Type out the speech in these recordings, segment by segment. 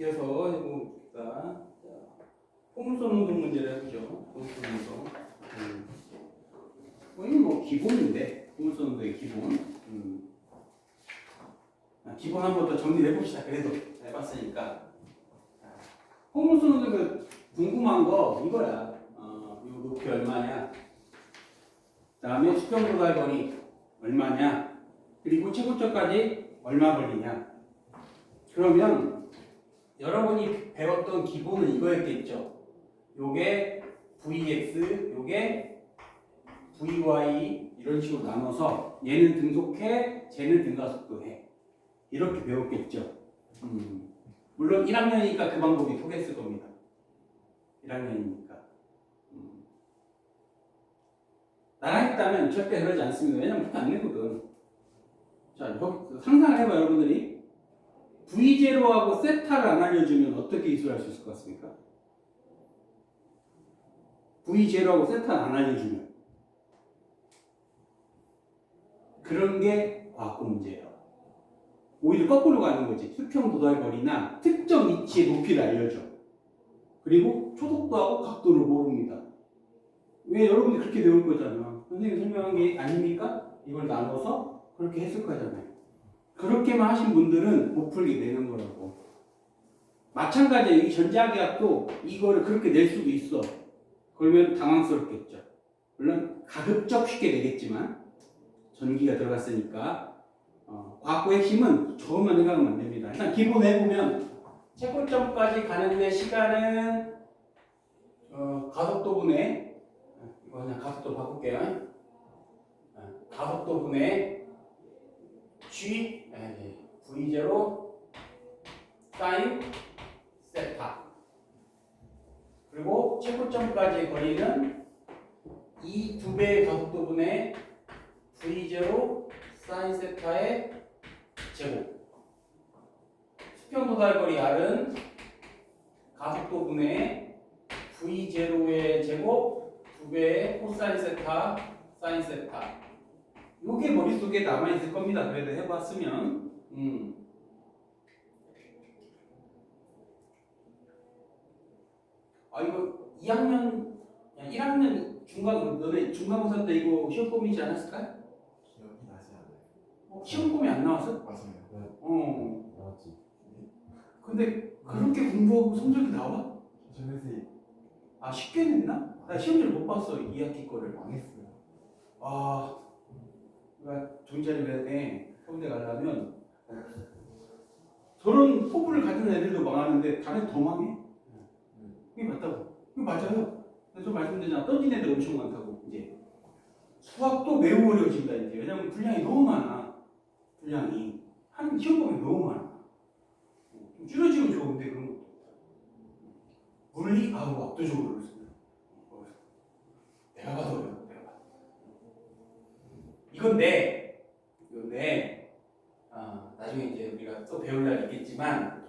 이어서 해봅니다. 포물선 운동 문제를 해보죠. 포물선 운동. 이건 뭐 기본인데, 포물선 운동의 기본. 기본 한번 더 정리해 봅시다. 그래도 해봤으니까. 포물선 운동 궁금한 거 이거야. 이 높이 얼마냐? 그다음에 수평 도달 거리 얼마냐? 그리고 최고점까지 얼마 걸리냐? 그러면 여러분이 배웠던 기본은 이거였겠죠. 요게 Vx, 요게 Vy 이런 식으로 나눠서 얘는 등속해, 쟤는 등가속도해. 이렇게 배웠겠죠. 물론 1학년이니까 그 방법이 통했을 겁니다. 1학년이니까. 나랑 했다면 절대 그러지 않습니다. 왜냐면 그렇게 안 되거든. 자, 상상을 해봐 여러분들이. V0하고 세타를 안 알려주면 어떻게 기술할 수 있을 것 같습니까? V0하고 세타를 안 알려주면 그런 게 과학고 문제예요. 오히려 거꾸로 가는 거지. 수평 도달거리나 특정 위치의 높이를 알려줘. 그리고 초속도하고 각도를 모릅니다. 왜 여러분이 그렇게 배울 거잖아. 선생님이 설명한 게 아닙니까? 이걸 나눠서 그렇게 했을 거잖아요. 그렇게만 하신 분들은 못 풀게 되는 거라고. 마찬가지예요. 이 전자기압도 이거를 그렇게 낼 수도 있어. 그러면 당황스럽겠죠. 물론 가급적 쉽게 내겠지만 전기가 들어갔으니까 과학고의 핵심은 저것만 생각하면 안 됩니다. 일단 기본 해보면 최고점까지 가는데 시간은 가속도분의 이거 그냥 가속도 바꿀게요. 가속도분의 G V0 사인 세타 그리고 최고점까지의 거리는 이 두 배의 가속도분의 V0 사인 세타의 제곱. 수평 도달거리 R은 가속도분의 V0의 제곱 두 배의 코사인 세타 사인 세타. 요게 머릿속에 남아있을 겁니다. 그래도 해봤으면. 이거 2학년, 1학년 너네 중간고사 때 이거 시험 범위지 않았을까요? 기억이 나지 않아요. 시험 범위 안 나왔어? 맞아요. 나왔지. 근데 그렇게 공부하고 성적이 나와? 선생님 쉽게 냈나? 나 시험지를 못 봤어, 2학기 거를. 망했어요. 그러니까 종자를 해야 돼. 서울대 가려면 저런 포부를 가진 애들도 망하는데 다른 더 망해. 그게 맞다고. 그게 맞아요. 그래서 말씀드리잖아. 떠진 애들 엄청 많다고. 이제 수학도 매우 어려워진다 이제. 왜냐면 분량이 너무 많아. 분량이 하는 시험 보면 너무 많아. 좀 줄여지면 좋은데 그런 것도. 물리 압도적으로 어렵습니다. 내가 봐도 어려워. 내가 봐도. 이건데 나중에 이제 우리가 또 배울 날 있겠지만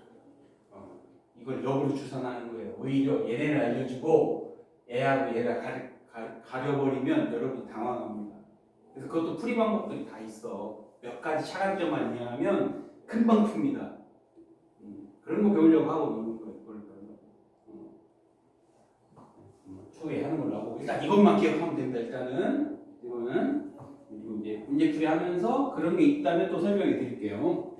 이걸 역으로 추산하는 거예요. 오히려 얘네를 알려주고 얘하고 얘를 가려버리면 여러분이 당황합니다. 그래서 그것도 풀이 방법들이 다 있어. 몇 가지 차관점만 이해하면 금방 풉니다. 그런 거 배우려고 하고 노는 거예요. 그걸 추후에 하는 걸로 하고 일단 이것만 기억하면 됩니다. 일단은 이거는 그리고 이제 문제풀이 하면서 그런 게 있다면 또 설명해 드릴게요.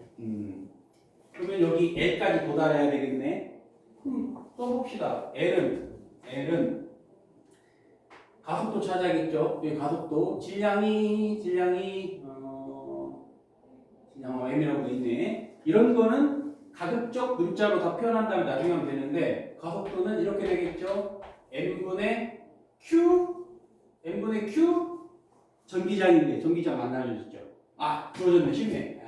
그러면 여기 L까지 도달해야 되겠네. 써봅시다. L은 가속도 찾아야겠죠. 여기 가속도 질량이 M이라고 돼 있네. 이런 거는 가급적 문자로 다 표현한 다음에 나중에 하면 되는데 가속도는 이렇게 되겠죠. M분의 Q 전기장인데 전기장 안 알려줬죠. 주어졌네. 쉽네.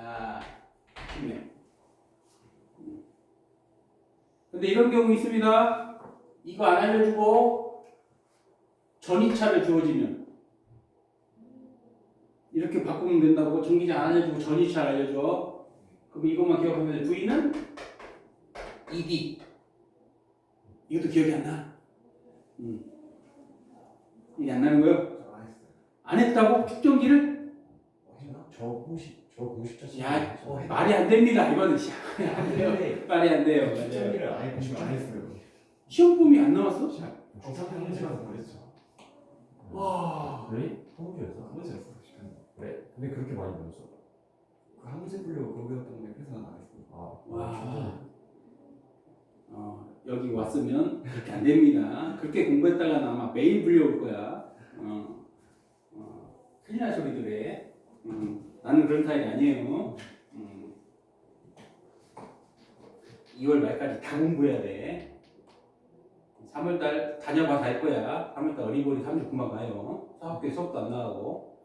쉽네. 근데 이런 경우 있습니다. 이거 안 알려주고 전이차를 주어지면 이렇게 바꾸면 된다고. 전기장 안 알려주고 전이차를 알려줘. 그럼 이것만 기억하면 돼. V는 ED. 이것도 기억이 안 나. 이게 안 나는 거예요? 저 안 했어요. 안 했다고? 측정기를? 했나? 저 저 공식 자체. 야, 말이 안 됩니다. 이거는 말이 안 돼요. 말이 안 돼요. 맞아요. 실전기를 아예 공식 안 했어요. 시험범위 안 나왔어? 어차피 문제라서 그랬죠. 와. 그래? 한국이었어? 문제였어. 시간. 그래? 근데 그렇게 많이 배웠어? 그 한문제 풀려고 그거 배웠던 건데 그래서 난 안 했어. 아, 와. 여기 왔으면 그렇게 안 됩니다. 그렇게 공부했다가 아마 매일 불려올 거야. 큰일 날 소리들 해. 나는 그런 타입이 아니에요. 2월 말까지 다 공부해야 돼. 3월달 다녀봐 다 할 거야. 3월달 어린이보리 3주 금방 가요. 사학교에 수업도 안 나가고.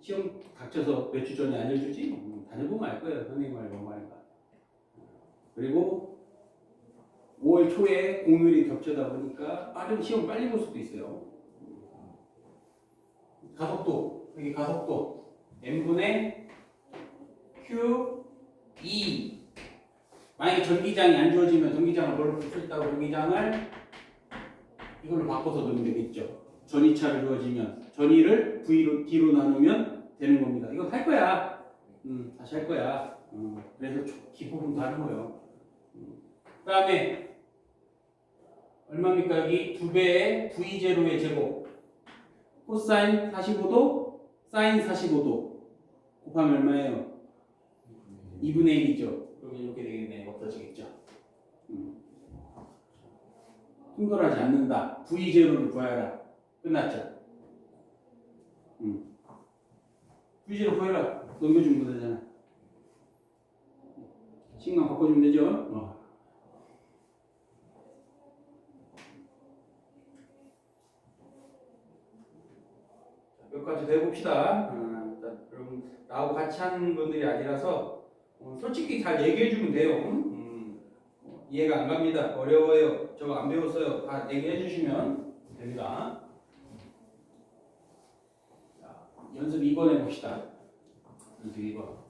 시험 닥쳐서 몇 주 전에 알려주지? 다녀보면 알 거예요. 선생님 말 너무 하니까. 그리고 5월 초에 공휴일이 겹쳐다 보니까 빠른 시험 빨리 볼 수도 있어요. 가속도, 여기 가속도 n분의 q 2. 만약에 전기장이 안 주어지면 전기장을 뭘로 풀었다고 전기장을 이걸로 바꿔서 넣으면 되겠죠. 전이차를 주어지면 전이를 v로 d로 나누면 되는 겁니다. 이거 할 거야. 다시 할 거야. 그래서 기본은 다 하는 거예요. 그 다음에 얼마입니까? 여기 2배의 v0의 제곱 코사인 45도 사인 45도 곱하면 얼마예요? 2분의 1이죠. 그럼 이렇게 되겠네. 없어지겠죠. 충돌하지 않는다. v0를 구하여라. 끝났죠? v0 구해라. 넘겨주면 되잖아. 식만 바꿔주면 되죠? 몇 가지 더 해봅시다. 그럼 나하고 같이 하는 분들이 아니라서 솔직히 잘 얘기해주면 돼요. 이해가 안 갑니다. 어려워요. 저거 안 배웠어요. 다 얘기해주시면 됩니다. 자, 연습 2번 해봅시다. 연습 2번.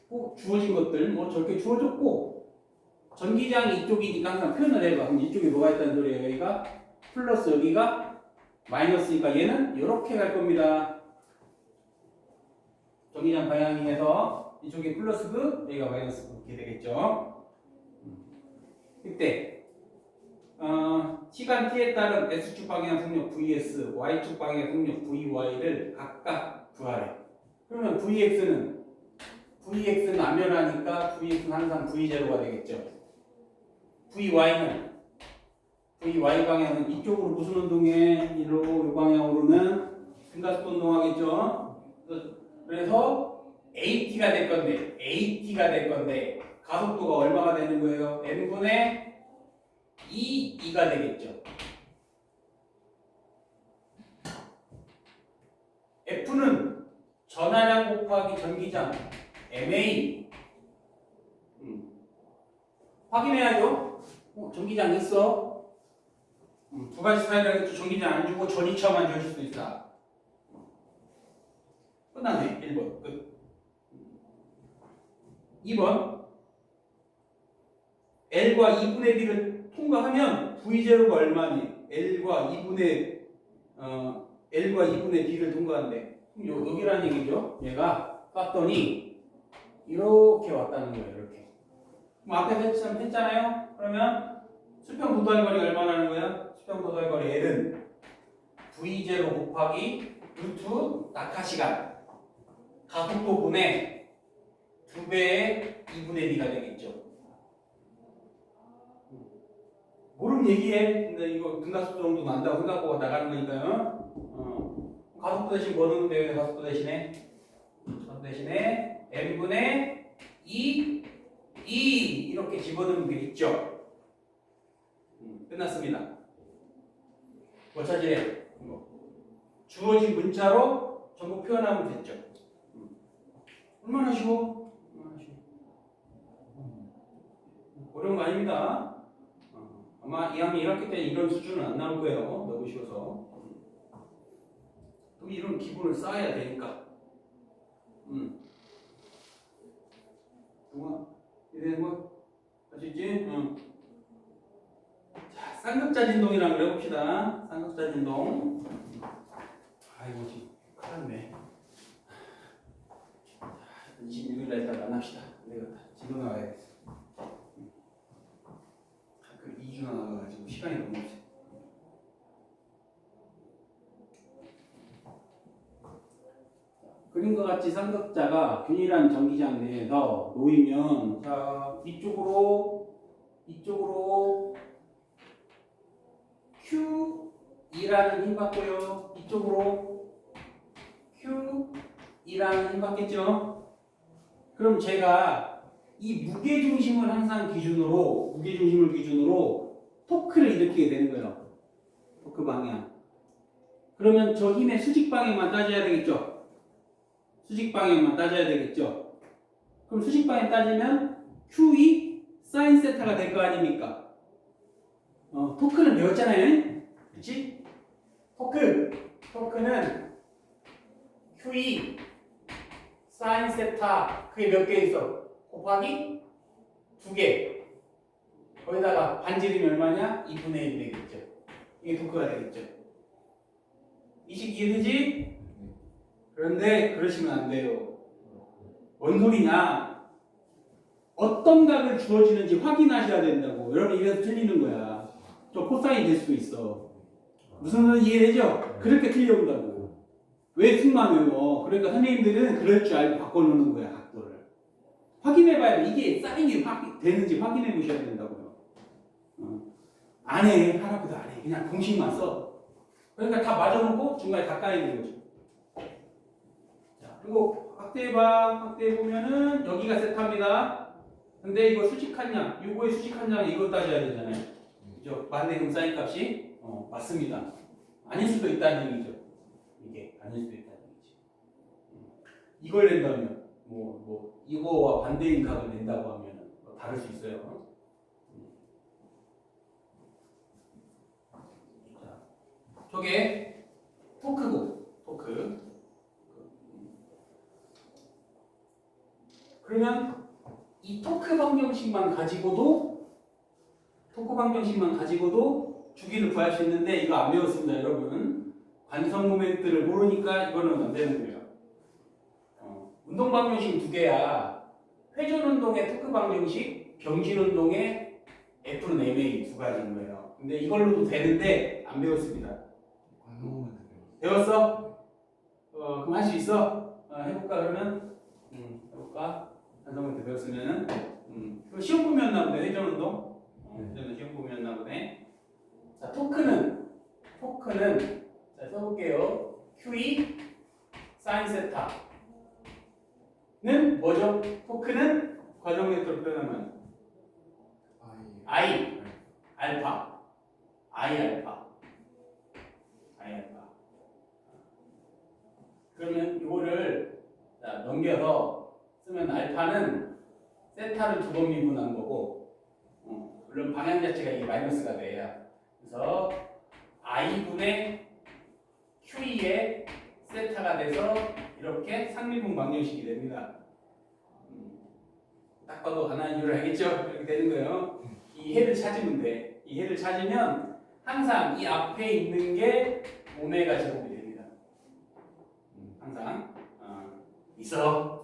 꼭 주어진 것들 뭐 저렇게 주어졌고 전기장이 이쪽이니까 항상 표현을 해봐. 그럼 이쪽에 뭐가 있다는 소리예요? 여기가 플러스 여기가 마이너스니까 얘는 이렇게 갈 겁니다. 전기장 방향에서 이쪽이 플러스고 여기가 마이너스고 이렇게 되겠죠. 이때 시간 t에 따른 x축 방향 속력 vs, y축 방향 속력 vy를 각각 구하래. 그러면 vx는 안 변하니까 vx는 항상 v0가 되겠죠. vy는 vy 방향은 이쪽으로 무슨 운동해? 이로 이 방향으로는 등가속도 운동하겠죠. 그래서 at가 될 건데 가속도가 얼마가 되는 거예요? n분의 2가 되겠죠. F는 전하량 곱하기 전기장 MA 확인해야죠. 전기장 있어. 두 가지 스타일을 전기장 안 주고 전이차만 줄 수도 있다. 끝났네. 1번 끝. 2번 L과 2분의 D를 통과하면 V0가 얼마니? L과 2분의 D를 통과한대. 여기라는 얘기죠. 얘가 쐈더니 이렇게 왔다는 거예요. 이렇게. 그럼 앞에 했잖아요. 그러면 수평 도달 거리가 얼마나 하는 거야? 수평 도달 거리 L은 V0 곱하기 루트 낙하시간 가속도분의 2배의 2분의 D가 되겠죠. 모르면 얘기해. 근데 이거 등가속도 정도 난다고 생각하고 나가는 거니까요. 가속도 대신 뭐 넣으면 돼요? 가속도 대신에 n분의 2 이렇게 집어넣으면 되겠죠. 끝났습니다. 뭐 찾으래? 주어진 문자로 전부 표현하면 됐죠. 얼마나 쉬워? 어려운 거 아닙니다. 아마 2학년 1학기 때는 이런 수준은 안 나올 거예요. 너무 쉬워서. 또 이런 기본을 쌓아야 되니까. 동아, 이래 뭐 할 수 있지? 자, 쌍극자 진동이라는 걸 해봅시다. 쌍극자 진동. 아이고 지금 큰일 났네. 합시다. 안 되겠다. 지도 나와야겠어. 가끔 2주나 나와가지고 시간이 너무 없어. 그림과 같이 삼각자가 균일한 전기장 내에서 놓이면 자 이쪽으로 Q2라는 힘 받고요. 이쪽으로 Q2라는 힘 받겠죠. 그럼 제가 이 무게중심을 항상 기준으로 토크를 일으키게 되는 거예요. 토크 방향. 그러면 저 힘의 수직 방향만 따져야 되겠죠. 그럼 수직 방향 따지면 Q2 사인 세타가 될 거 아닙니까? 토크는 배웠잖아요. 그렇지? 토크는 Q2 사인 세타 그게 몇 개 있어? 곱하기 2개. 거기다가 반지름이 얼마냐? 2분의 1 되겠죠. 이게 토크가 되겠죠. 이 식 이해되지? 그런데 그러시면 안 돼요. 뭔 소리냐? 어떤 각을 주어지는지 확인하셔야 된다고. 여러분 이래서 틀리는 거야. 저 코사인 될 수도 있어. 무슨 소리 이해되죠? 그렇게 틀려온다고. 왜 승만 외워? 그러니까 선생님들은 그럴 줄 알고 바꿔놓는 거야, 각도를. 확인해봐야 돼. 이게 사인이 되는지 확인해 보셔야 된다고요. 안 해. 하나보다 안 해. 그냥 공식만 써. 그러니까 다 맞아놓고 중간에 다 까이는 거죠. 자, 그리고 확대해보면은 여기가 세타입니다. 근데 이거 수직한 양, 요거의 수직한 양 이거 따져야 되잖아요. 그죠? 맞네, 그럼 사인 값이? 맞습니다. 아닐 수도 있다는 얘기죠. 이게 아닐 수도 있다는 얘기죠. 이걸 낸다면, 이거와 반대인 각을 낸다고 하면 다를 수 있어요. 자, 저게 토크. 그러면 이 토크 방정식만 가지고도 주기를 구할 수 있는데 이거 안 배웠습니다, 여러분. 관성 모멘트를 모르니까 이거는 안 되는 거예요. 운동 방정식 두 개야. 회전 운동의 토크 방정식, 병진 운동의 F는 MA 두 가지인 거예요. 근데 이걸로도 되는데 안 배웠습니다. 배웠어? 그럼 할 수 있어? 해볼까 그러면? 해볼까? 관성 모멘트 배웠으면은 시험 보면나 보네. 회전 운동. 시험 보면나 보네. 자, 토크는 자, 써볼게요. Q2 사인 세타는 뭐죠? 토크는 과정 벡터로 표현하면 I 알파. 그러면 이거를 넘겨서 쓰면 알파는 세타를 두 번 미분한 거고, 물론 방향 자체가 이게 마이너스가 돼요. 그래서 i분의 q의 세타가 돼서 이렇게 상미분 방정식이 됩니다. 딱 봐도 하나의 이유를 알겠죠? 이렇게 되는 거예요. 이 해를 찾으면 돼. 이 해를 찾으면 항상 이 앞에 있는 게 오메가 제곱이 됩니다. 항상 있어.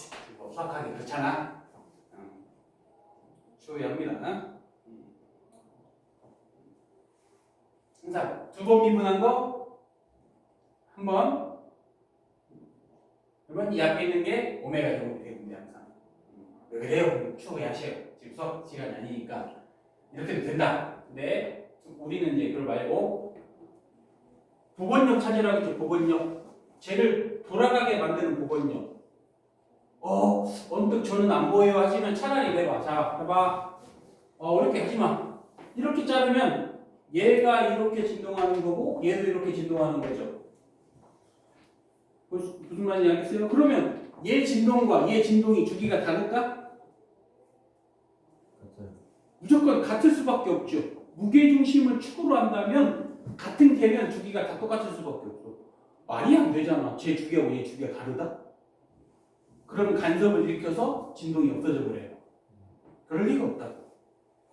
수학하기 그렇잖아. 추후합니다. 항상 두 번 미분한 거 한 번. 그러면 이 앞에 있는 게 오메가 제곱이 되는데 항상. 왜 그래요? 추후하셔요. 지금 수학 시간이 아니니까 이렇게도 된다. 근데 우리는 이제 그걸 말고 복원력 찾으라고 했죠. 복원력. 쟤를 돌아가게 만드는 복원력. 언뜻 저는 안 보여요 하시면 차라리 해봐. 자, 해봐. 이렇게 하지마. 이렇게 자르면 얘가 이렇게 진동하는 거고 얘도 이렇게 진동하는 거죠. 무슨 말인지 알겠어요? 그러면 얘 진동과 얘 진동이 주기가 다를까? 무조건 같을 수밖에 없죠. 무게중심을 축으로 한다면 같은 개면 주기가 다 똑같을 수밖에 없어. 말이 안 되잖아. 쟤 주기하고 얘 주기가 다르다? 그러면 간섭을 일으켜서 진동이 없어져 버려요. 그럴 리가 없다고.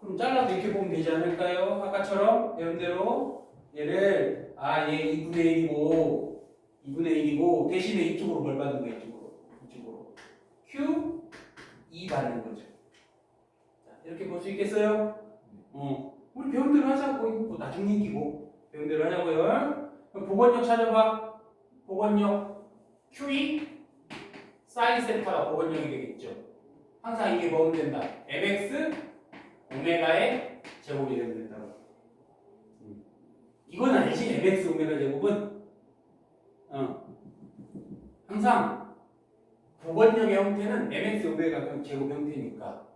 그럼 잘라도 이렇게 보면 되지 않을까요? 아까처럼 배운 대로 얘를 얘 2분의 1이고 대신에 이쪽으로 뭘 받는 거야? 이쪽으로 Q 2 받는 거죠. 자, 이렇게 볼 수 있겠어요? 우리 배운 대로 하자고. 뭐 나중 얘기고. 배운 대로 하자고요. 그럼 복원력 찾아봐. 복원력 QE 사인 세타가 복원력이 되겠죠. 항상 이게 뭐면 된다. mx 오메가의 제곱이 되면 된다고. 이건 알지? mx 오메가 제곱은 항상 복원력의 형태는 mx 오메가 제곱 형태니까.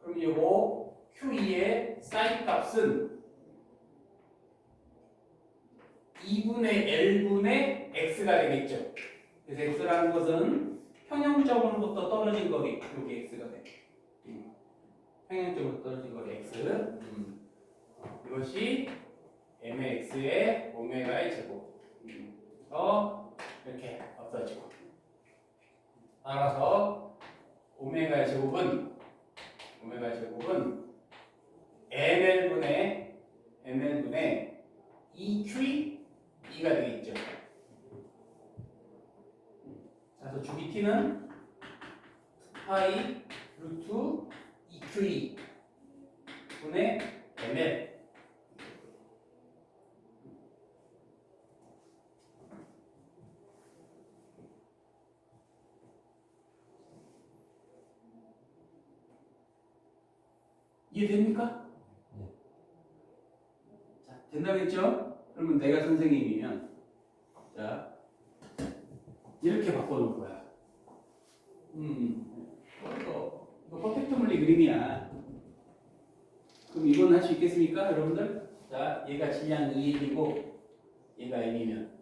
그럼 이거 QE의 사인 값은 2분의 L분의 X가 되겠죠. 그래서 X라는 것은 평형점으로부터 떨어진 거리, 여기 X가 돼. 평형점으로 떨어진 거리 X. 이것이 mx의 오메가의 제곱. 이렇게 없어지고. 따라서 오메가의 제곱은 ml분의 2qa 가 되겠죠. 그래서 주기 t는 파이 루트 2qa 분의 ml. 이해됩니까? 자, 된다겠죠? 그러면 내가 선생님이면 자 이렇게 바꿔놓을 거야. 이거 퍼펙트 물리 그림이야. 그럼 이건 할 수 있겠습니까, 여러분들? 자, 얘가 질량 2L이고 얘가 M이면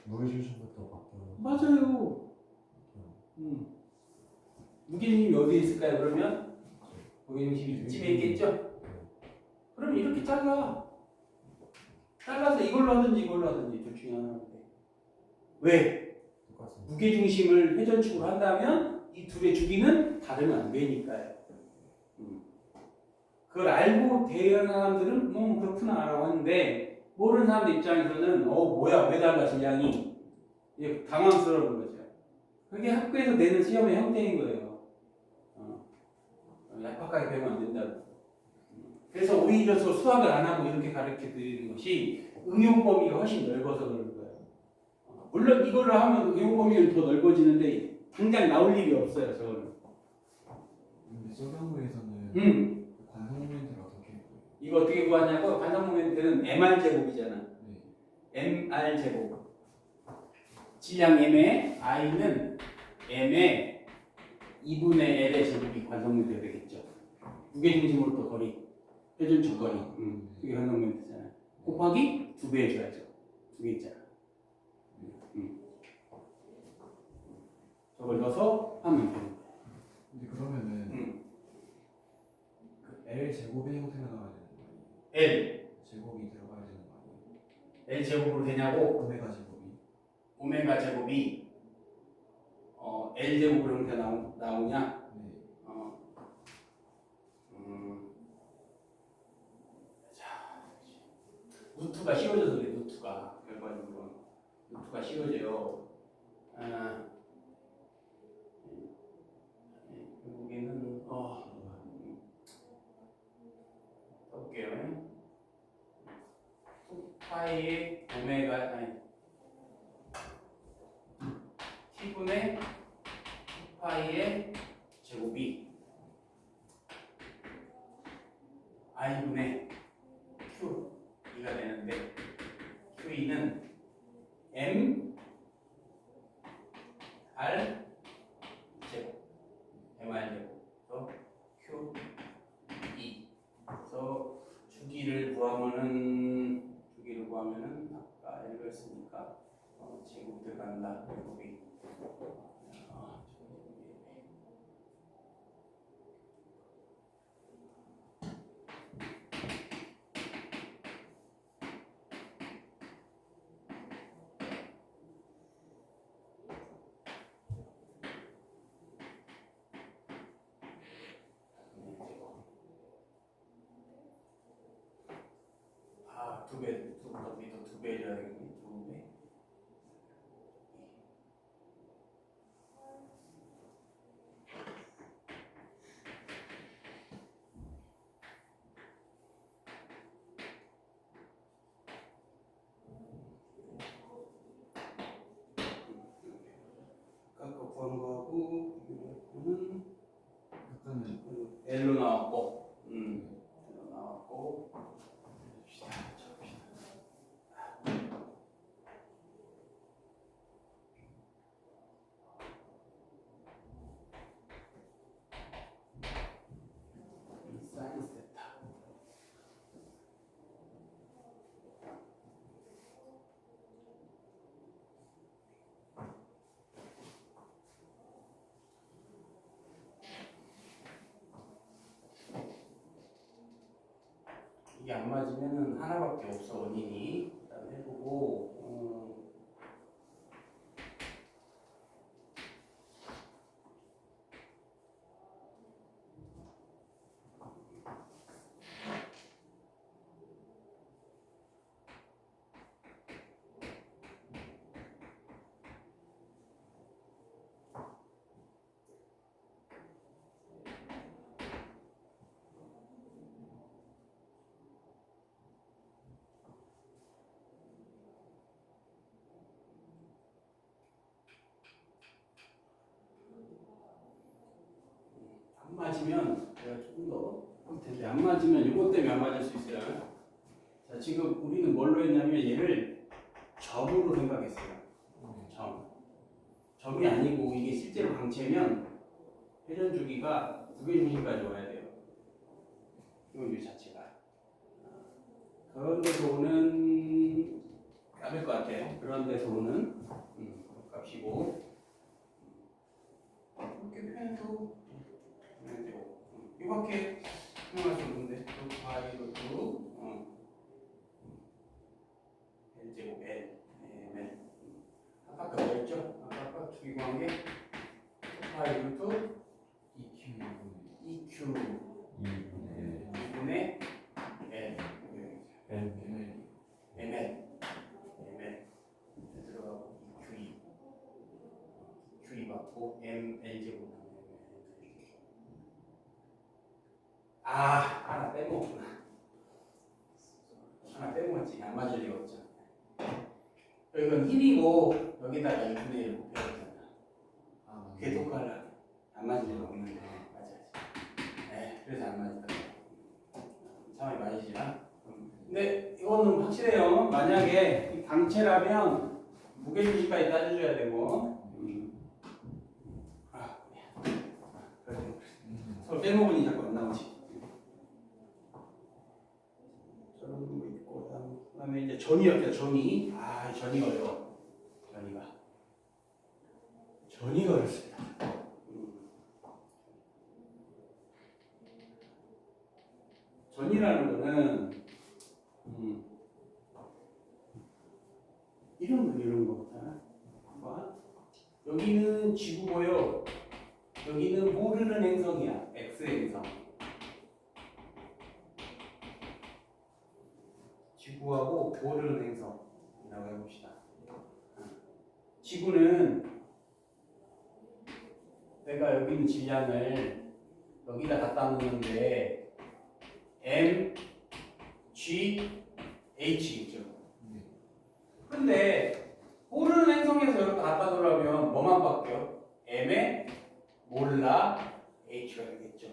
무게중심부터 바뀌는. 맞아요. 무게중심이 어디에 있을까요? 그러면 무게중심이 이쯤에 있겠죠? 그럼 이렇게 잘라서 이걸로 하든지 둘 중에 하나인데 왜? 똑같습니다. 무게중심을 회전축으로 한다면 이 둘의 주기는 다르면 안 되니까요. 그걸 알고 대응하는 사람들은 그렇구나 라고 하는데 모르는 사람들 입장에서는 뭐야 왜 달라 질량이 이게 당황스러운 거죠. 그게 학교에서 내는 시험의 형태인 거예요. 약박하게 배우면 안 된다고. 그래서 오히려 저 수학을 안 하고 이렇게 가르쳐 드리는 것이 응용 범위가 훨씬 넓어서 그런 거예요. 물론 이거를 하면 응용 범위는 더 넓어지는데 당장 나올 일이 없어요, 저는. 근데 서경우에서는 관성 모멘트를 어떻게 해요? 이거 어떻게 구하냐고? 관성 모멘트는 mr 제곱이잖아. 네. mr 제곱. 질량 m의 i는 m의 2분의 l의 제곱이 관성 모멘트가 되겠죠. 무게중심으로부터 거리, 회전축 거리. 그게 관성 모멘트잖아. 곱하기 2배 해줘야죠. 2개 있잖아. 저걸 넣어서 하면 되는 거야. 근데 그러면은 그 L 제곱의 형태가 나와야 되는 거 아니에요? L. 제곱이 들어가야 되는 거 아니에요? L 제곱으로 되냐고? 오메가 제곱이. 오메가 제곱이 L 제곱으로 형태 나오냐? 네. 자, 루트가 씌워져서 그래. 루트가 결과적으로 루트가 씌워져요. 결국에는 볼게요. 2파이의 오메가 t분의 2파이의 제곱이 i분의 q2가 되는데 q2는 m r 제곱 mr 제곱 q2 그래서 주기를 구하면은 아까 읽었으니까 제곱 들어간다 제곱이 두 배 해줘야 되겠네. 2배. 이게 안 맞으면은 하나밖에 없어 원인이. 일단 해보고 안 맞으면 내가 조금 더 볼 텐데 안 맞으면 이것 때문에 안 맞을 수 있어요. 자 지금 우리는 뭘로 했냐면 얘를 점으로 생각했어요. 점이 아니고 이게 실제로 광채면 회전 주기가 무게중심까지 와야 돼요. 이 자체가. 그런 데서 오는 값일 것 같아요. 그런 데서 오는 값이고 이렇게 표현해도 되고 이렇게 표현할 수 있는데 파이로트 L제곱 L 아까 그거 했죠? 아까 주기구한 게 파이로트 EQ 2분의 L ML 들어가고 QE 받고 ML제곱 하나 빼먹었구나. 하나 빼먹었지. 안 맞을 리가 없잖아. 이건 1이고 여기다가 2분의 1 곱해야잖아. 그게 똑같아. 안 맞을 리가 없는데 맞아야지. 네, 그래서 안 맞았다. 상황이 맞으시나? 근데 이거는 확실해요. 만약에 이 강체라면 무게중심까지 따져줘야 되고 서로 빼먹으니 자꾸 안 나오지. 저런 거 있고 그다음에 이제 전이였죠. 전이. 전이가 어려워. 전이가 어렵습니다. 전이라는 거는 이런 거보다 여기는 지구고요. 여기는 모르는 행성이야. X 행성. 지구하고 모르는 행성이라고 해봅시다. 지구는 내가 여기 있는 질량을 여기다 갖다 놓는데 M, G, H겠죠. 근데 모르는 행성에서 여기다 갖다 놓으려면 뭐만 바뀌어? M에 몰라 H가 되겠죠.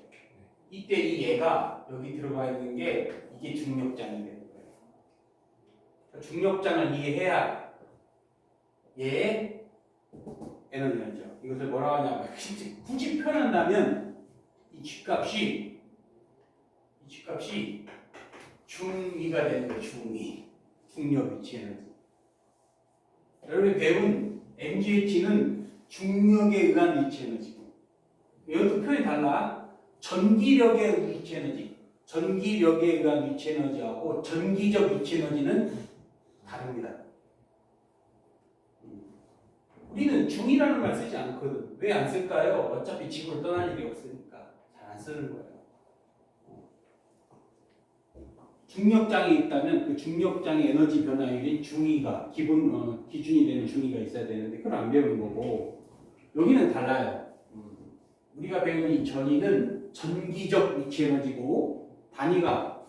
이때 이 얘가 여기 들어가 있는 게 이게 중력장이 되는 거예요. 중력장을 이해해야 얘의 에너지죠. 이것을 뭐라고 하냐면 굳이 표현한다면 이 G값이 중위가 되는 거예요. 중력 위치 에너지. 여러분이 배운 MGH는 중력에 의한 위치 에너지고 이것도 표현이 달라. 전기력에 위치 에너지. 전기력에 의한 위치 에너지하고 전기적 위치 에너지는 다릅니다. 우리는 중이라는 말 쓰지 않거든. 왜 안 쓸까요? 어차피 지구를 떠날 일이 없으니까 잘 안 쓰는 거예요. 중력장이 있다면 그 중력장의 에너지 변화율이 중위가 기준이 되는 중위가 있어야 되는데 그걸 안 배우는 거고 여기는 달라요. 우리가 배우는 이 전위는 전기적 위치 에너지고 단위가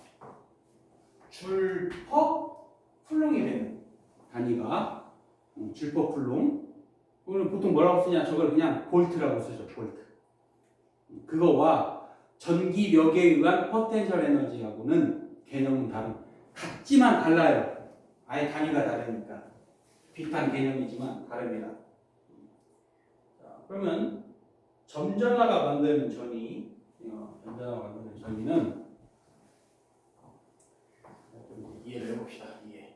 줄퍼 쿨롱이 되는 단위가 줄퍼 쿨롱. 그거는 보통 뭐라고 쓰냐? 저걸 그냥 볼트라고 쓰죠. 볼트. 그거와 전기력에 의한 포텐셜 에너지하고는 개념은 같지만 달라요. 아예 단위가 다르니까. 비슷한 개념이지만 다릅니다. 자, 그러면 점전화가 만드는 전위는 좀 이해를 해봅시다. 이해.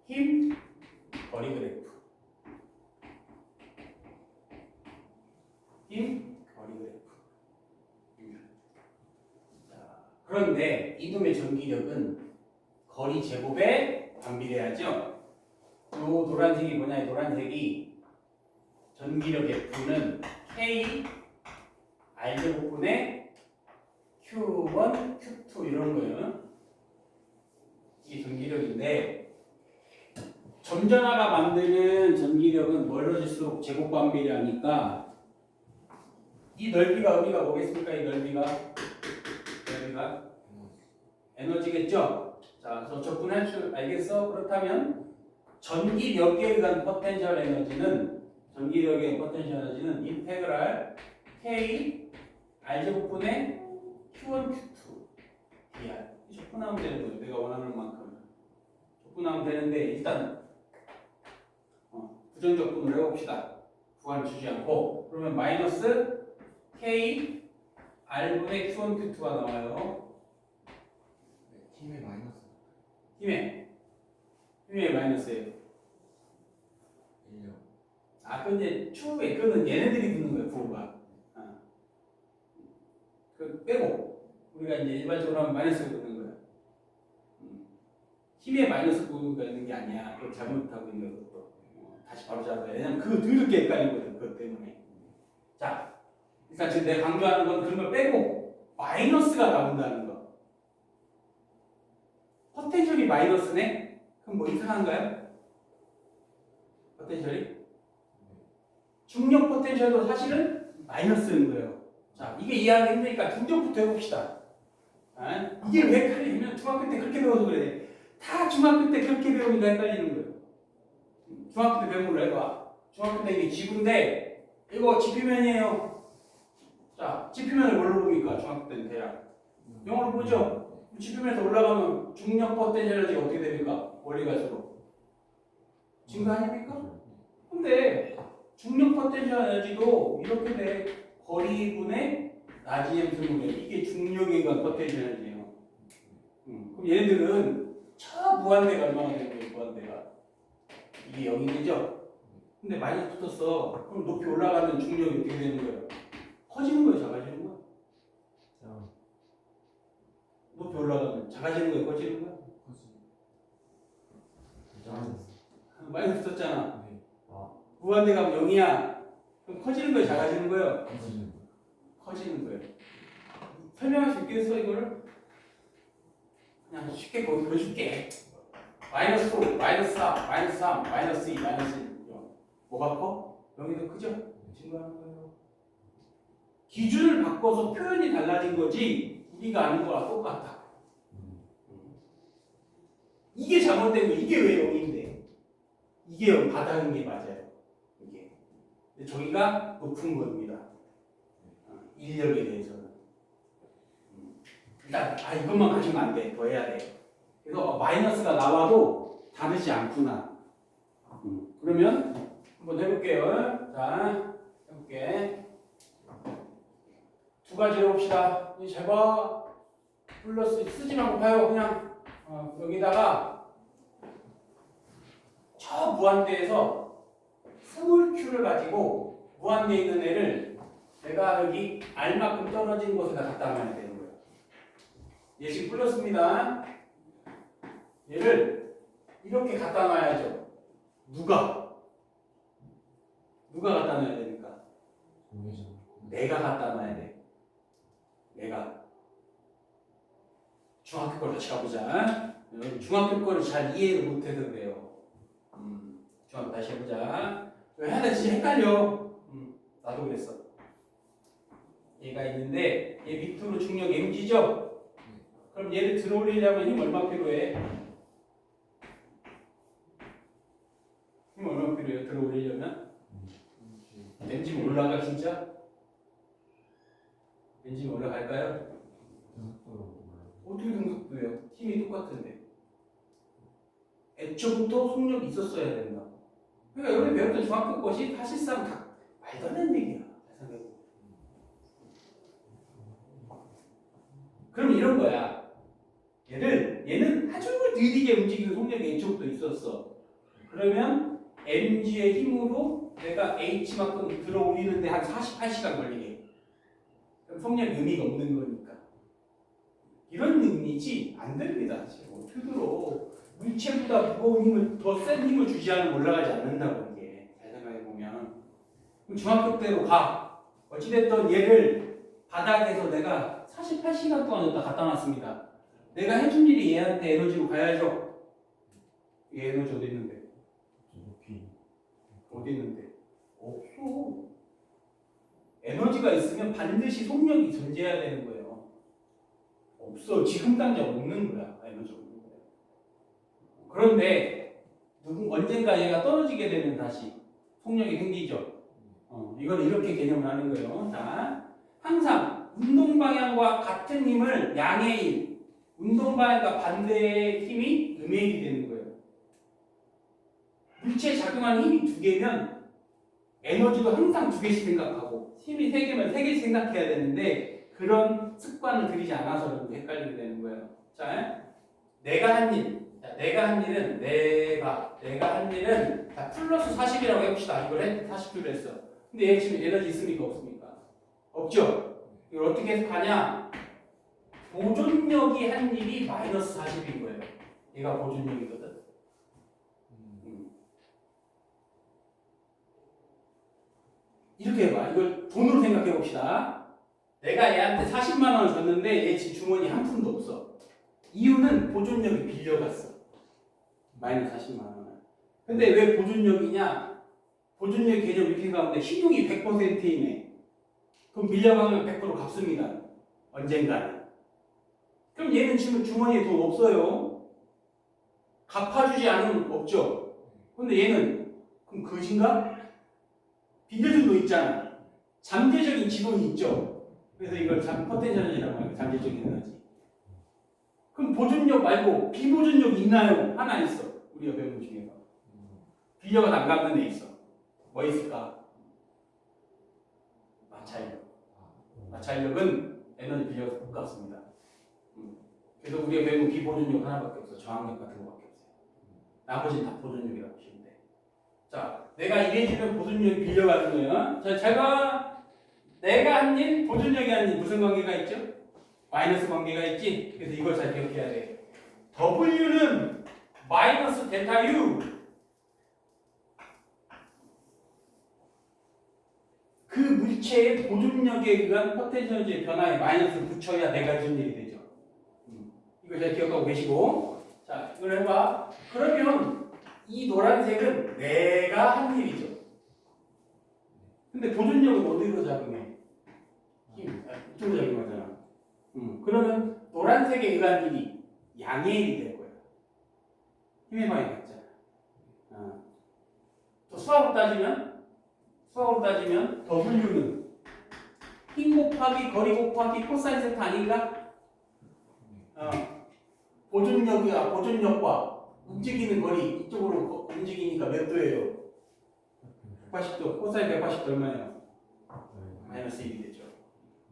힘 거리 그래프. 그런데 이놈의 전기력은 거리 제곱에 반비례하죠. 요 노란색이 뭐냐? 이 노란색이 전기력 F는 K R제곱분의 Q1, Q2 이런 거예요. 이게 전기력인데 점전화가 만드는 전기력은 멀어질수록 제곱 반비례하니까 이 넓이가 의미가 뭐겠습니까? 이 넓이가 에너지겠죠? 자, 그래서 적분할 줄 알겠어? 그렇다면 전기력에 의한 포텐셜 에너지는 인테그랄 K R제곱분의 Q1, Q2 dr 적분하면 되는 거예요. 내가 원하는 만큼 적분하면 되는데 일단 부정적분을 해봅시다. 구간을 주지 않고 그러면 마이너스 K R분의 Q1, Q2가 나와요. 힘의 마이너스 힘의 마이너스예요. 1력. 근데 추후에 그거는 얘네들이 듣는 거예요. 부호가. 그 빼고 우리가 이제 일반적으로 하면 마이너스가 듣는 거예요. 힘의 마이너스 부호가 있는 게 아니야. 그걸 잘못하고 있는 것도 다시 바로 잡아야 돼. 왜냐면 그거 더럽게 헷갈리거든. 그것 때문에. 자, 일단 지금 내가 강조하는 건 그런 걸 빼고 마이너스가 나온다는 거. 포텐셜이 마이너스네? 그럼 뭐 이상한가요? 포텐셜이? 중력 포텐셜도 사실은 마이너스인 거예요. 자, 이게 이해하기 힘드니까 중력부터 해봅시다. 이게 왜 헷갈리냐면 중학교 때 그렇게 배워서 그래. 다 중학교 때 그렇게 배우니까 헷갈리는 거예요. 중학교 때 배운 걸로 해봐. 중학교 때 이게 지구인데 이거 지표면이에요. 자, 지표면을 뭘로 봅니까? 중학교 때는 대략 영어로 보죠. 지표면에서 올라가면 중력 포텐셜이 어떻게 됩니까? 멀리 갈수록 증가 아닙니까? 근데 중력 포텐셜 에너지도 이렇게 돼. 거리분의 라지 m승분의 이게 중력에 의한 포텐셜 에너지예요. 그럼 얘네들은 저 무한대가 얼마나 되는 거예요? 무한대가 이게 0이 되죠? 근데 마이너스 붙었어. 그럼 높이 올라가면 중력이 어떻게 되는 거예요? 커지는 거예요? 작아지는 거예요? 높이 올라가면 작아지는 거예요? 커지는 거예요? 마이너스 붙었잖아. 무한대 가면 0이야. 그럼 커지는 거예요? 작아지는 거예요? 커지는 거예요. 설명할 수 있겠어 이거를? 그냥 쉽게 보여줄게. 마이너스 5, 마이너스 4, 마이너스 3, 마이너스 2, 마이너스 1. 뭐가 커? 0이 더 크죠? 증가하는 거예요. 기준을 바꿔서 표현이 달라진 거지 우리가 아는 거랑 똑같아. 이게 잘못된 거. 이게 왜 0인데? 이게 0 바닥인 게 맞아요. 이게. 근데 저기가 높은 겁니다. 인력에 대해서는. 일단 이것만 가지면 안 돼. 더 해야 돼. 그래서 마이너스가 나와도 다르지 않구나. 그러면 한번 해볼게요. 자, 해볼게. 두 가지로 봅시다. 잘 봐. 플러스 쓰지 말고 봐요. 그냥 여기다가 저 무한대에서 스몰 q를 가지고 무한대에 있는 애를 내가 여기 R만큼 떨어진 곳에다 갖다 놔야 되는 거예요. 얘 지금 플러스입니다. 얘를 이렇게 갖다 놔야죠. 누가 갖다 놔야 됩니까? 내가 갖다 놔야 돼. 내가. 중학교 걸 같이 가보자. 중학교 거를 잘 이해를 못해서 그래요. 중학교 다시 해보자. 해야 돼. 진짜 헷갈려. 나도 그랬어. 얘가 있는데 얘 밑으로 중력 mg죠? 그럼 얘를 들어올리려면 힘 얼마 필요해? 힘 얼마 필요해요? 들어올리려면? mg면 올라가 진짜? mg면 올라갈까요? 어떻게 등속도예요? 힘이 똑같은데. 애초부터 속력이 있었어야 된다. 그러니까 여러분이 배웠던 중학교 것이 사실상 다 말도 안 되는 얘기야. 그럼 이런 거야. 얘는 아주 느리게 움직이는 속력이 H부터 있었어. 그러면 mg의 힘으로 내가 H만큼 들어 올리는데 한 48시간 걸리게. 그럼 속력이 의미가 없는 거니까. 이런 의미지 안 됩니다. 지금 어떻게 들어? 물체보다 무거운 힘을 더 센 힘을 주지 않으면 올라가지 않는다고 이게 잘 생각해 보면. 그럼 중학교 때로 가. 어찌됐든 얘를 바닥에서 내가 48시간 동안 여기다 갖다 놨습니다. 내가 해준 일이 얘한테 에너지로 가야죠. 얘 에너지 어디 있는데? 높이. 어디 있는데? 없어. 에너지가 있으면 반드시 속력이 존재해야 되는 거예요. 없어. 지금 당장 없는 거야. 에너지 없는 거야. 그런데 언젠가 얘가 떨어지게 되면 다시 속력이 생기죠. 이걸 이렇게 개념을 하는 거예요. 자, 항상 운동 방향과 같은 힘을 양의 힘, 운동 방향과 반대의 힘이 음의 힘이 되는 거예요. 물체에 작용하는 힘이 두 개면 에너지도 항상 두 개씩 생각하고 힘이 세 개면 세 개씩 생각해야 되는데 그런 습관을 들이지 않아서 여러분 헷갈리게 되는 거예요. 자, 내가 한 일. 자, 내가 한 일은 자, 플러스 40이라고 해봅시다. 이걸 40주를 했어. 근데 얘 지금 에너지 있습니까? 없습니까? 없죠? 이걸 어떻게 해석하냐? 보존력이 한 일이 마이너스 40인 거예요. 얘가 보존력이거든. 이렇게 해봐. 이걸 돈으로 생각해 봅시다. 내가 얘한테 40만 원을 줬는데 얘 지금 주머니 한 푼도 없어. 이유는 보존력이 빌려갔어. 마이너스 40만 원을. 근데 왜 보존력이냐? 보존력 개념 이렇게 생각하는데 신용이 100%이네. 그럼 빌려가면 100% 갚습니다. 언젠가는. 그럼 얘는 지금 주머니에 돈 없어요. 갚아주지 않으면 없죠. 근데 얘는 그럼 거진가? 빌려준 돈 있잖아. 잠재적인 지분이 있죠. 그래서 이걸 포텐셜이라고 해요. 잠재적인 에너지. 그럼 보존력 말고 비보존력 있나요? 하나 있어. 우리가 배운 것 중에서. 빌려가 안 갚는 애 있어. 뭐 있을까? 마찰력. 마찰력은 에너지 빌려서 못 갚습니다. 그래서 우리가 배운 비보존력 하나밖에 없어. 저항력 같은 거밖에 없어요. 나머지는 다 보존력이라고 보시면 돼. 자, 내가 이래주면 보존력이 빌려가는 거예요. 자, 제가 내가 한 일, 보존력이 한 일 무슨 관계가 있죠? 마이너스 관계가 있지? 그래서 이걸 잘 기억해야 돼. W는 마이너스 델타 U. 그 물체의 보존력에 의한 포텐셜의 변화에 마이너스를 붙여야 내가 해준 일이 되죠. 이걸 잘 기억하고 계시고. 자, 이걸 해봐. 그러면 이 노란색은 내가 한 일이죠. 근데 보존력은 어디로 작용해? 힘. 이쪽으로 작용하잖아. 그러면 노란색에 의한 일이 양의 일이 될 거야. 힘의 방이 같잖아. 또 수학으로 따지면 W는 힘 곱하기 거리 곱하기 코사인 세타 아닌가? 보존력과 움직이는 거리 이쪽으로 움직이니까 몇 도예요? 180도. 코사인 180도 얼마예요? 마이너스 1이 되죠.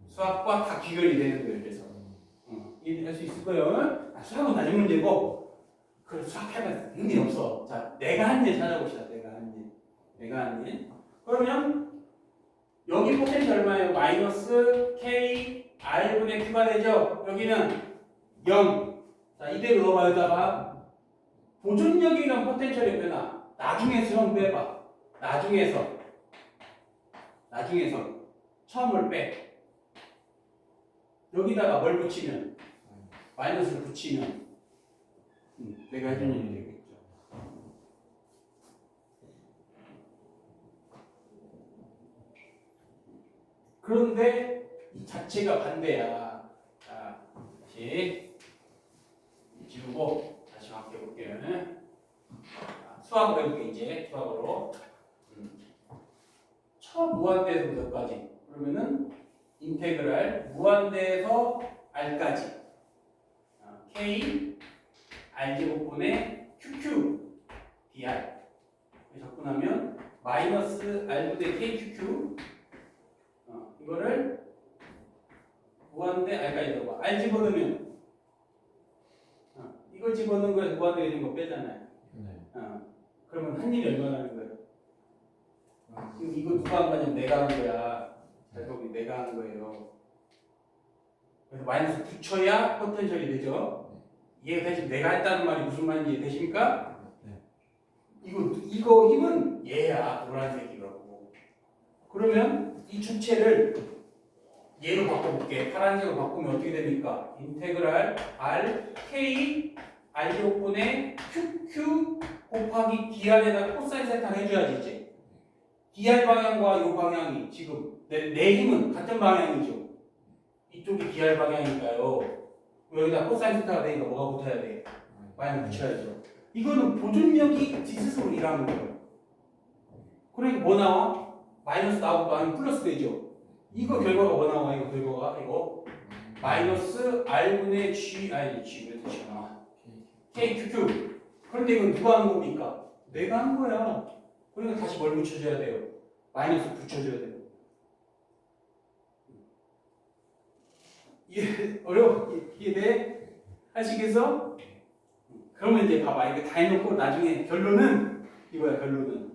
수학과 다 귀결이 되는 거예요. 그래서 이해할 수 있을 거예요. 수학은 나중 문제고 그 수학하면 의미 없어. 자, 내가 한 일 찾아봅시다. 내가 한 일. 그러면 여기 포텐셜 얼마예요? 마이너스 K R분의 Q가 되죠. 여기는 0. 자, 이대로 넣어봐. 여기다가 보존력이랑 포텐셜의 변화. 나중에서 형 빼봐. 나중에서 처음을 빼. 여기다가 뭘 붙이면? 마이너스를 붙이면 내가 해준 일이 되겠죠. 그런데 이 자체가 반대야. 자, 다시 지우고 다시 바뀌어 볼게요. 수학으로 해볼게. 이제 수학으로 처무한대에서 몇까지? 그러면은 인테그랄 무한대에서 r까지 k r제곱분의 qq dr 접근하면 마이너스 r분의 kqq 이거를 무한대 r까지 넣어봐. r 집어넣으면 이걸 집어넣은 거에서 무한대 되는 거 빼잖아요. 그러면 한 일이 얼마나 하는 거예요? 지금 이거 누가 한 거냐면 내가 한 거야. 결국이 내가 한 거예요. 그래서 마이너스 붙여야 포텐셜이 되죠. 이해가 되시? 내가 했다는 말이 무슨 말인지 이해되십니까? 네. 이거 힘은 얘야, 노란색이라고. 그러면 이 주체를 얘로 바꿔볼게. 파란색으로 바꾸면 어떻게 됩니까? 인테그랄 R K R제곱분의 QQ 곱하기 DR에다가 코사인 세타를 해줘야지 이제. DR 방향과 이 방향이 지금 내 힘은 같은 방향이죠. 이쪽이 DR 방향이니까요. 여기다 코사인 세타가 되니까 뭐가 붙어야 돼? 마이너스 붙여야죠. 이거는 보존력이 지 스스로 일하는 거예요. 그러니까 뭐 나와? 마이너스 나오고 아니면 플러스 되죠. 이거 결과가 뭐 나와? 이거 결과가 이거 마이너스 R분의 G 아니 G 왜 다시 나와? KQQ. 그런데 이건 누가 한 겁니까? 내가 한 거야. 그러니까 다시 뭘 붙여줘야 돼요? 마이너스 붙여줘야 돼요. 어려워? 이해돼? 하시겠어? 그러면 이제 봐봐. 이거 다 해놓고 나중에 결론은 이거야. 결론은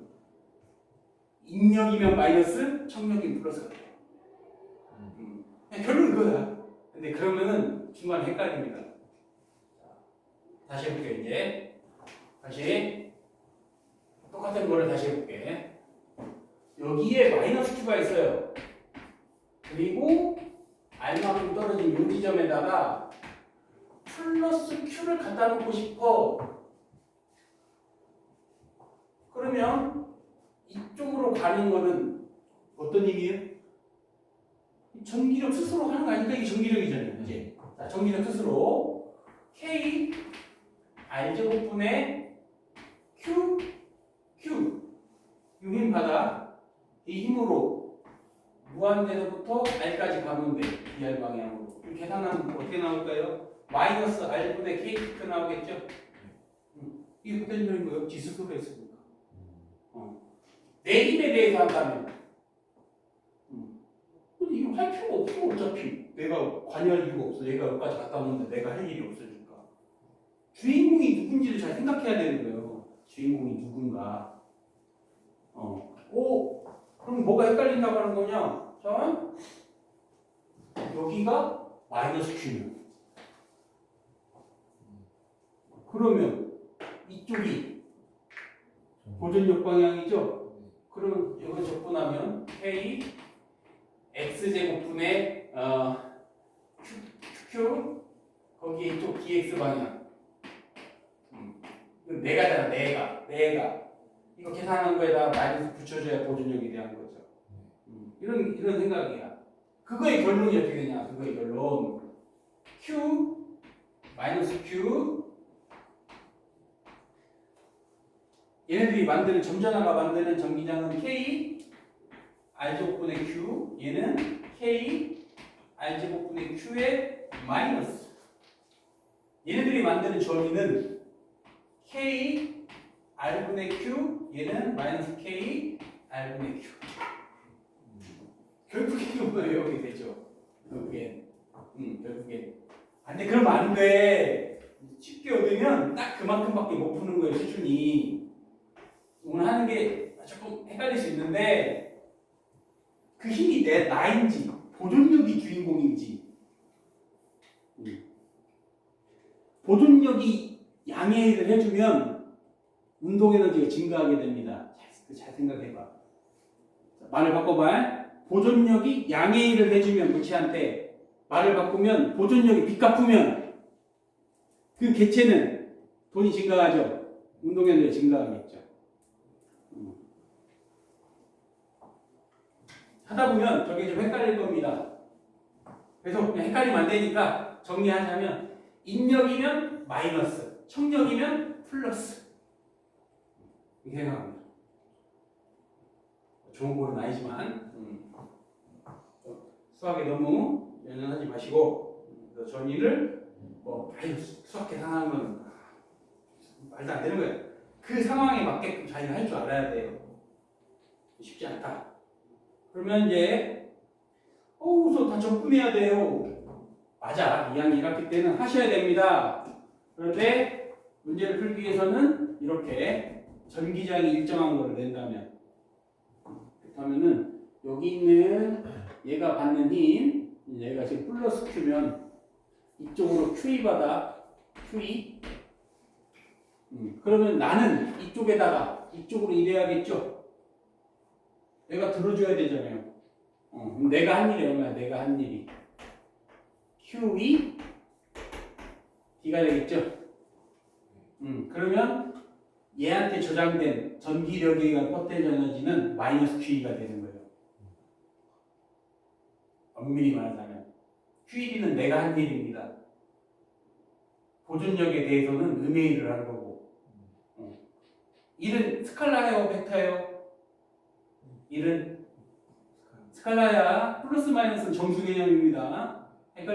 인력이면 마이너스, 청력이면 플러스가 돼. 그냥 결론은 그거야. 근데 그러면은 중간에 헷갈립니다. 다시 해볼게요. 이제 다시 똑같은 거를 다시 해볼게. 여기에 마이너스 Q가 있어요. 그리고 R만큼 떨어진 요 지점에다가 플러스 Q를 갖다 놓고 싶어. 그러면 이쪽으로 가는 거는 어떤 의미예요? 전기력 스스로 하는 거 아니까 이게 전기력이잖아요. 이제 자, 전기력 스스로 K R제곱분의 Q 이 힘 받아. 이 힘으로 무한대로부터 R까지 가면 돼. DR 방향으로. 이렇게 계산하면 어떻게 나올까요? 마이너스 R분의 KQ 나오겠죠? 이게 포텐셜인 거예요. 지 스스로 했으니까. 내 힘에 대해서 한다면 근데 이거 할 필요가 없어. 어차피 내가 관여할 이유가 없어. 얘가 여기까지 갔다 오는데 내가 할 일이 없으니까. 주인공이 누군지를 잘 생각해야 되는 거예요. 주인공이 누군가. 그럼 뭐가 헷갈린다고 하는 거냐? 자, 여기가 마이너스 Q면 그러면 이쪽이 보존력 방향이죠? 그러면 이거 적분하면 K X제곱분의 QQ 거기에 이쪽 DX 방향 내가잖아. 내가 이거 계산하는 거에다 마이너스 붙여줘야 보존력이 대한 거죠. 이런 생각이야. 그거의 결론이 어떻게 되냐? 그거의 결론 Q 마이너스 Q 얘네들이 만드는 점전화가 만드는 전기장은 K R제곱분의 Q 얘는 K R제곱분의 Q의 마이너스 얘네들이 만드는 전위는 K R분의 Q 얘는 마이너스 K R분의 Q 결국엔 이거 외우게 되죠. 결국엔 근데 그러면 안 돼. 쉽게 얻으면 딱 그만큼밖에 못 푸는 거예요. 수준이 오늘 하는 게 조금 헷갈릴 수 있는데 그 힘이 나인지 보존력이 주인공인지 보존력이 양해를 해주면 운동 에너지가 증가하게 됩니다. 잘 생각해봐. 말을 바꿔봐. 보존력이 양해를 해주면 물체한테 말을 바꾸면 보존력이 빚 갚으면 그 개체는 돈이 증가하죠. 운동 에너지가 증가하겠죠. 하다 보면 저게 좀 헷갈릴 겁니다. 그래서 그냥 헷갈리면 안 되니까 정리하자면 인력이면 마이너스, 청력이면 플러스 이렇게 생각합니다. 좋은 꼴은 아니지만 수학에 너무 연연하지 마시고 전의를 수학 계산하는 건 말도 안 되는 거예요. 그 상황에 맞게끔 자기가 할 줄 알아야 돼요. 쉽지 않다. 그러면 이제 우선 다 적분해야 돼요. 맞아. 2학년 1학기 때는 하셔야 됩니다. 그런데 문제를 풀기 위해서는 이렇게 전기장이 일정한 거를 낸다면 그렇다면은 여기 있는 얘가 받는 힘 얘가 지금 플러스 Q면 이쪽으로 QE 받아. QE. 그러면 나는 이쪽으로 일해야겠죠? 내가 들어줘야 되잖아요. 그럼 내가 한 일이 얼마야? 내가 한 일이. QE D가 되겠죠? 그러면 얘한테 저장된 전기력에 의한 포텐셜 에너지는 마이너스 QE가 되는 거예요. 엄밀히 말하자면 QED는 내가 한 일입니다. 보존력에 대해서는 음의 일을 한 거고. 일은 스칼라예요, 벡터예요? 일은 스칼라야. 플러스 마이너스는 정수 개념입니다.